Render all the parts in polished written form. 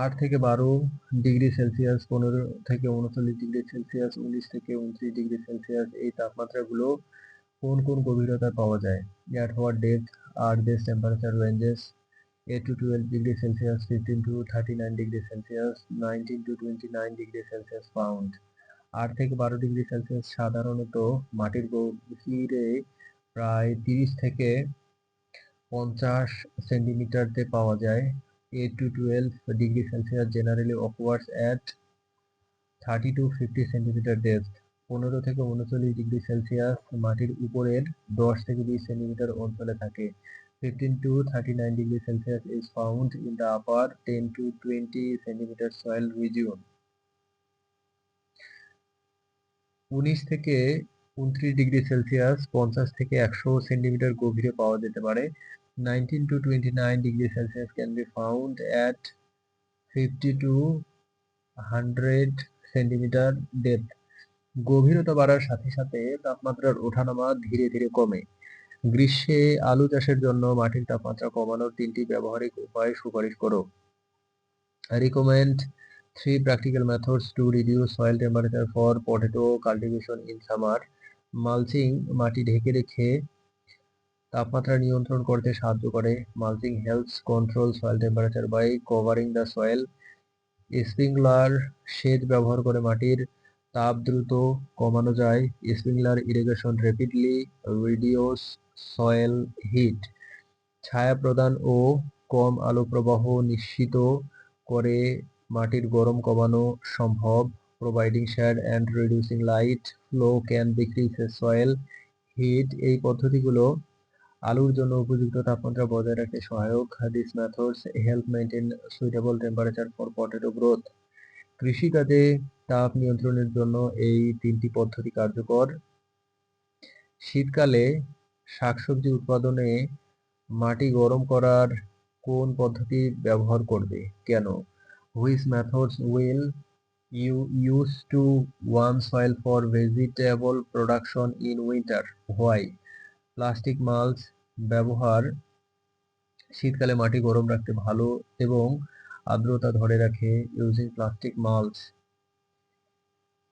8 থেকে 12 degree Celsius, 15 থেকে 39 degree Celsius, 19 থেকে 29 ডিগ্রি সেলসিয়াস এই তাপমাত্রাগুলো কোন কোন গভীরতায় পাওয়া যায়? At what depth are these temperature ranges? 8 to 12 degree Celsius, 15 to 39 degree Celsius, 19 to 29 degree Celsius found. 8 থেকে 12 ডিগ্রি সেলসিয়াস সাধারণত মাটির গভীরে প্রায় 30 থেকে 50 সেন্টিমিটারতে পাওয়া যায়। 8 to 12 degree Celsius generally occurs at 30 to 50 centimetre depth. 15 থেকে 39 ডিগ্রি সেলসিয়াস মাটির উপরের 10 থেকে 20 সেন্টিমিটার অঞ্চলে থাকে। 15 to 39 degree Celsius is found in the upper 10 to 20 centimeter soil region. 19 থেকে 29 ডিগ্রি সেলসিয়াস 50 থেকে 100 সেন্টিমিটার গভীরে পাওয়া যেতে পারে। 19 to 29 degree Celsius can be found at 50 to 100 centimetre depth. গভীরতা বাড়ার সাথে সাথে তাপমাত্রার ওঠানামা ধীরে ধীরে কমে। গ্রীষ্মে আলু চাষের জন্য মাটির তাপমাত্রা কমানোর 3টি ব্যবহারিক উপায় সুপারিশ করো। Recommend 3 practical methods to reduce soil temperature for potato cultivation in summer. Mulching মাটি ঢেকে রেখে তাপমাত্রা নিয়ন্ত্রণ করতে সাহায্য করে। Mulching helps control soil temperature by covering the soil. Sprinkler সেচ ব্যবহার করে মাটির তাপ দ্রুত কমানো যায়। Sprinkler irrigation rapidly reduce soil heat. ছায়া প্রদান ও কম আলো প্রবাহ নিশ্চিত করে মাটির গরম কমানো সম্ভব। Providing shade and reducing light flow can decrease soil heat. এই পদ্ধতিগুলো আলুর জন্য উপযুক্ত তাপমাত্রা বজায় রাখতে সহায়ক। This methods help maintain suitable temperature for potato growth. কৃষিকাজে তাপ নিয়ন্ত্রণের জন্য এই 3টি পদ্ধতি কার্যকর। শীতকালে শাকসবজি উৎপাদনে মাটি গরম করার কোন পদ্ধতি ব্যবহার করবে? কেন? Which methods will you use to warm soil for vegetable production in winter? Why? Plastic mulch ব্যবহার শীতকালে মাটি গরম রাখতে ভালো এবং আর্দ্রতা ধরে রাখে। Using plastic mulch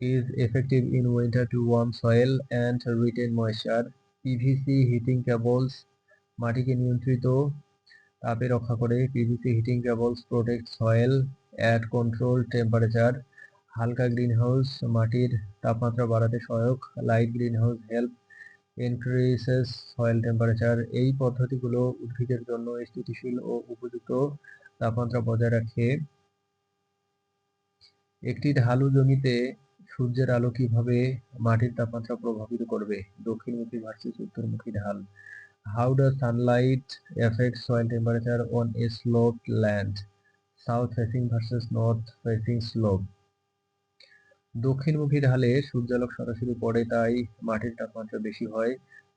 is effective in winter to warm soil and retain moisture. PVC heating cables মাটিকে নিয়ন্ত্রিত তাপে রক্ষা করে। PVC heating cables protect soil at controlled temperature. হালকা গ্রিনহাউস মাটির তাপমাত্রা বাড়াতে সহায়ক। Light greenhouse help increases soil temperature. এই পদ্ধতিগুলো উদ্ভিদের জন্য স্থিতিশীল ও উপযুক্ত তাপমাত্রা বজায় রাখে। একটি ঢালু জমিতে সূর্যের আলো কিভাবে মাটির তাপমাত্রা প্রভাবিত করবে? দক্ষিণমুখী ভার্সেস উত্তরমুখী ঢাল। How does sunlight affect soil temperature on a sloped land? South facing versus north facing slope. দক্ষিণমুখী ঢালে সূর্যালোক সরাসরি পড়ে তাই মাটির তাপমাত্রা বেশি হয়।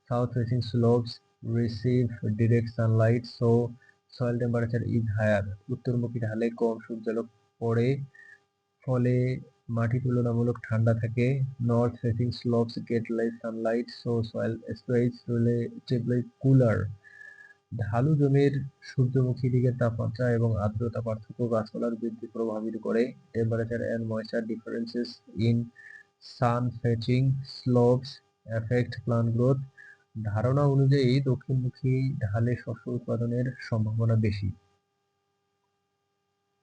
South facing slopes receive direct sunlight so soil temperature is higher. উত্তরমুখী ঢালে কম সূর্যালোক পড়ে ফলে মাটি তুলনামূলক ঠান্ডা থাকে। North facing slopes get less sunlight so soil stays relatively cooler. ঢালু জমির সূর্যমুখী দিকের তাপমাত্রা এবং আর্দ্রতা পার্থক্য গাছপালার বৃদ্ধি প্রভাবিত করে। Temperature and moisture differences in sun fetching slopes effect plant growth. ধারণা অনুযায়ী দক্ষিণমুখী ঢালে শস্য উৎপাদনের সম্ভাবনা বেশি।